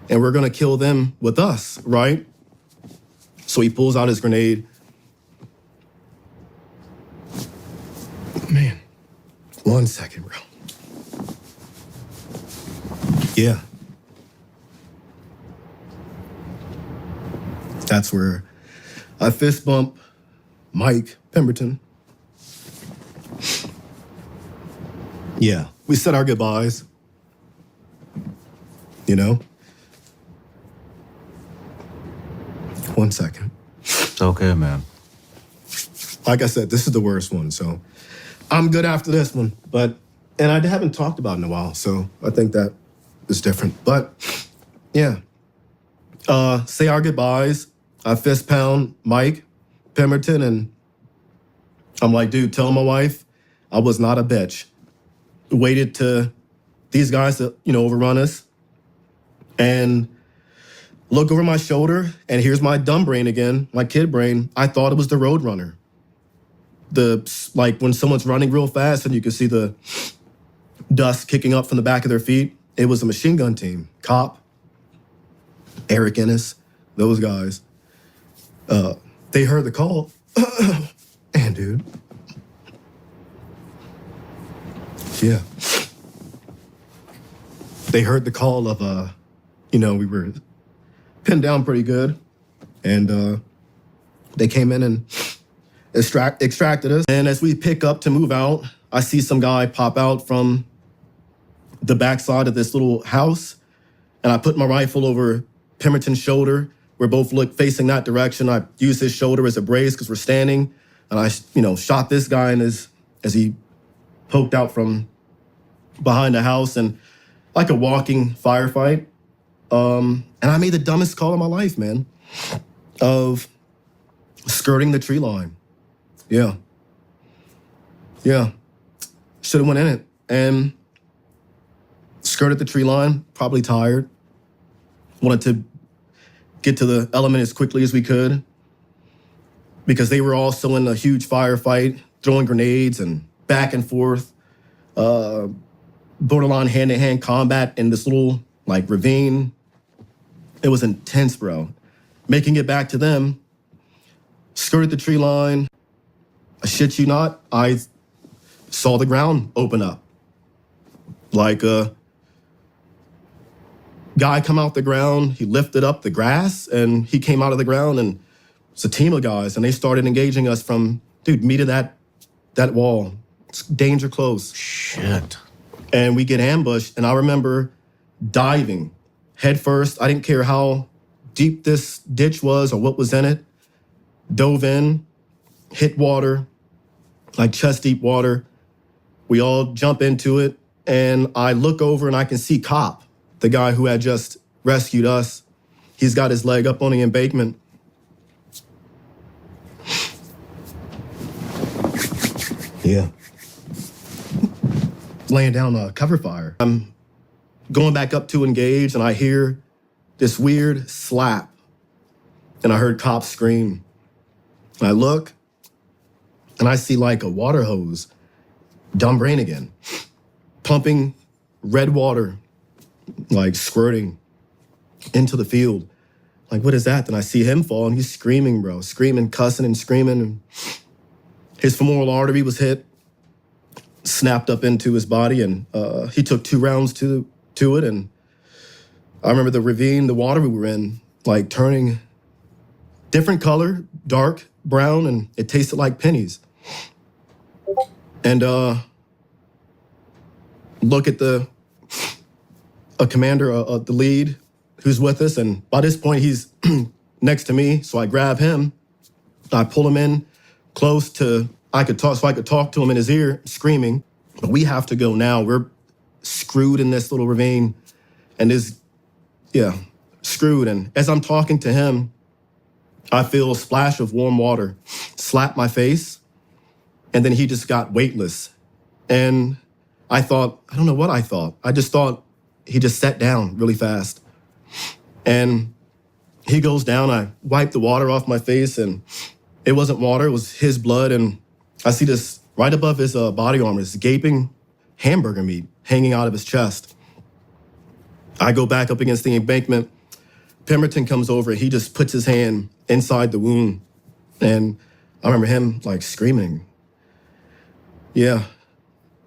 and we're gonna kill them with us, right? So he pulls out his grenade. Man, 1 second, bro. Yeah. That's where I fist bump Mike Pemberton. Yeah, we said our goodbyes. You know? 1 second. It's okay, man. Like I said, this is the worst one, so I'm good after this one. And I haven't talked about it in a while, so I think that is different. But yeah, say our goodbyes. I fist pound Mike Pemberton, and I'm like, dude, tell my wife I was not a bitch. Waited to these guys to, overrun us, and look over my shoulder, and here's my dumb brain again, my kid brain. I thought it was the Roadrunner. Like when someone's running real fast and you can see the dust kicking up from the back of their feet. It was a machine gun team. Cop, Eric Ennis, those guys. They heard the call. And dude. Yeah. They heard the call of, we were pinned down pretty good. And they came in and extracted us. And as we pick up to move out, I see some guy pop out from the backside of this little house. And I put my rifle over Pemberton's shoulder. We're both facing that direction. I use his shoulder as a brace because we're standing. And I, shot this guy as he poked out from behind the house, and like a walking firefight. And I made the dumbest call of my life, man, of skirting the tree line. Yeah. Should have went in it and skirted the tree line, probably tired. Wanted to get to the element as quickly as we could because they were also in a huge firefight, throwing grenades and back and forth, borderline hand-to-hand combat in this little, ravine. It was intense, bro. Making it back to them, skirted the tree line. I shit you not, I saw the ground open up. Like a guy come out the ground, he lifted up the grass, and he came out of the ground, and it's a team of guys, and they started engaging us from, meet at that wall. It's danger close. Shit. And we get ambushed, and I remember diving head first. I didn't care how deep this ditch was or what was in it. Dove in, hit water, like chest deep water. We all jump into it, and I look over and I can see Cop, the guy who had just rescued us. He's got his leg up on the embankment. Yeah. Laying down a cover fire. I'm going back up to engage, and I hear this weird slap, and I heard Cop scream. And I look, and I see like a water hose, dumb brain again, pumping red water, like squirting into the field. Like, what is that? Then I see him fall, and he's screaming, bro, screaming, cussing and screaming. And his femoral artery was hit, snapped up into his body, and he took 2 rounds to it. And I remember the ravine, the water we were in, like turning different color, dark brown, and it tasted like pennies. And look at a commander, the lead, who's with us, and by this point he's next to me, so I grab him, I pull him in close to I could talk to him in his ear, screaming, but we have to go now. We're screwed in this little ravine, and screwed. And as I'm talking to him, I feel a splash of warm water slap my face, and then he just got weightless. And I don't know what I thought. I just thought he just sat down really fast. And he goes down, I wipe the water off my face, and it wasn't water, it was his blood. And I see this right above his body armor, this gaping hamburger meat hanging out of his chest. I go back up against the embankment, Pemberton comes over and he just puts his hand inside the wound. And I remember him like screaming. Yeah.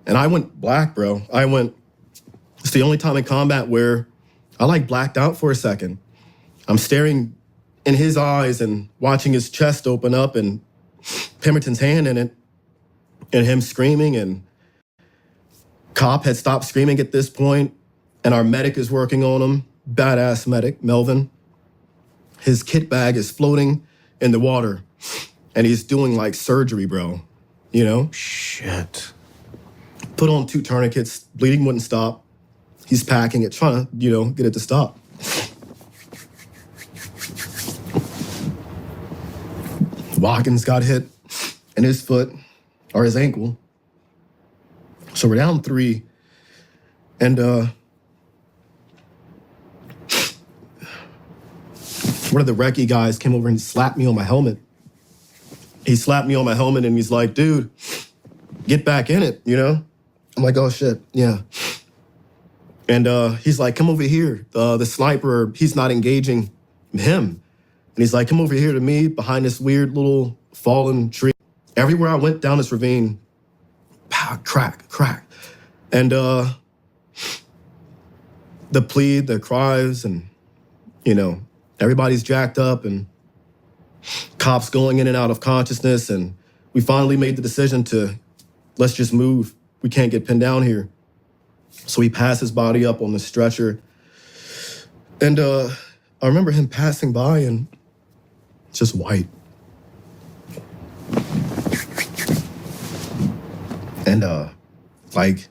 And I went black, bro. It's the only time in combat where I like blacked out for a second. I'm staring in his eyes and watching his chest open up and Pemberton's hand in it and him screaming, and cop had stopped screaming at this point and our medic is working on him. Badass medic, Melvin. His kit bag is floating in the water and he's doing like surgery, bro. You know? Shit. Put on 2 tourniquets, bleeding wouldn't stop. He's packing it, trying to, get it to stop. Watkins got hit in his foot or his ankle. So we're down 3. And one of the recce guys came over and slapped me on my helmet. He slapped me on my helmet and he's like, dude, get back in it, I'm like, oh shit, yeah. And he's like, come over here. The sniper, he's not engaging him. And he's like, come over here to me behind this weird little fallen tree. Everywhere I went down this ravine, pow, crack, crack. And the plead, the cries, and, everybody's jacked up and cops going in and out of consciousness. And we finally made the decision to, let's just move. We can't get pinned down here. So he passed his body up on the stretcher. And I remember him passing by and just white. And like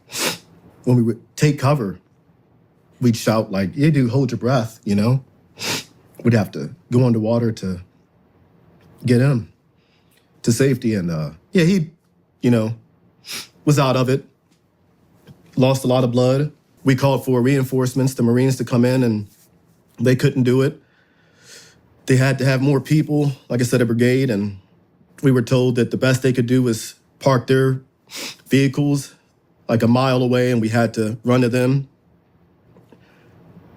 when we would take cover, we'd shout like, yeah, dude, hold your breath, We'd have to go underwater to get him to safety. And yeah, he, was out of it. Lost a lot of blood. We called for reinforcements, the Marines to come in, and they couldn't do it. They had to have more people, like I said, a brigade, and we were told that the best they could do was park their vehicles like a mile away, and we had to run to them.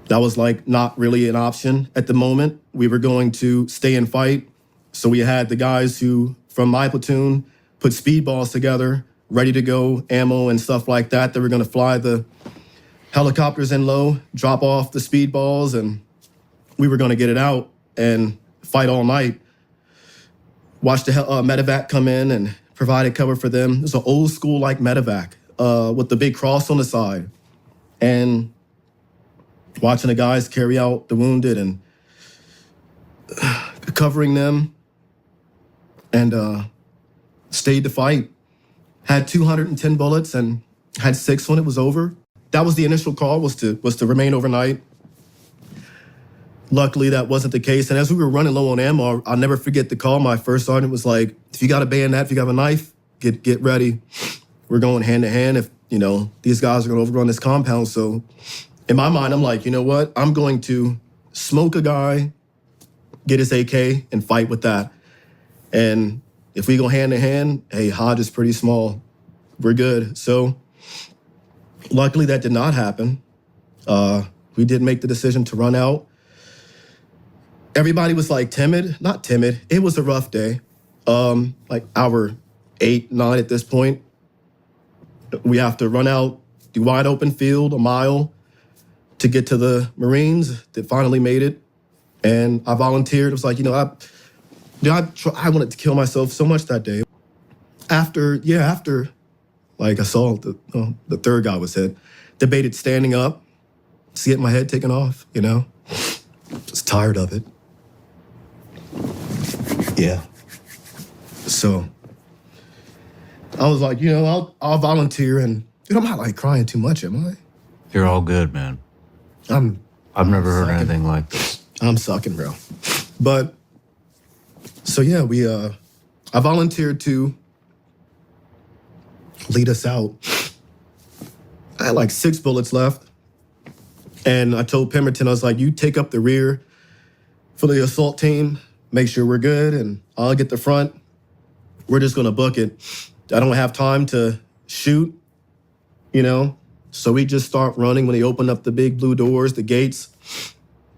That was like not really an option at the moment. We were going to stay and fight. So we had the guys who, from my platoon, put speedballs together, ready to go, ammo and stuff like that. They were gonna fly the helicopters in low, drop off the speedballs, and we were gonna get it out and fight all night. Watch the medevac come in and provided cover for them. It was an old school like medevac with the big cross on the side. And watching the guys carry out the wounded and covering them, and stayed to fight. Had 210 bullets and had 6 when it was over. That was the initial call, was to remain overnight. Luckily, that wasn't the case. And as we were running low on ammo, I'll never forget the call. My first sergeant was like, if you got a bayonet, if you got a knife, get ready. We're going hand to hand if, these guys are gonna overrun this compound. So in my mind, I'm like, you know what? I'm going to smoke a guy, get his AK, and fight with that. And if we go hand to hand, hey, Hodge is pretty small. We're good. So luckily that did not happen. We did make the decision to run out. Everybody was like timid, not timid. It was a rough day. Like hour 8, 9 at this point. We have to run out the wide open field, a mile, to get to the Marines that finally made it. And I volunteered. It was like, I wanted to kill myself so much that day. After, like I saw the third guy was hit, debated standing up, to get my head taken off, Just tired of it. Yeah. So I was like, I'll volunteer, and I'm not like crying too much, am I? You're all good, man. I've never heard anything like this. I'm sucking, bro. But so yeah, I volunteered to lead us out. I had like 6 bullets left. And I told Pemberton, I was like, you take up the rear for the assault team, make sure we're good, and I'll get the front. We're just gonna book it. I don't have time to shoot, So we just start running when they open up the big blue doors, the gates.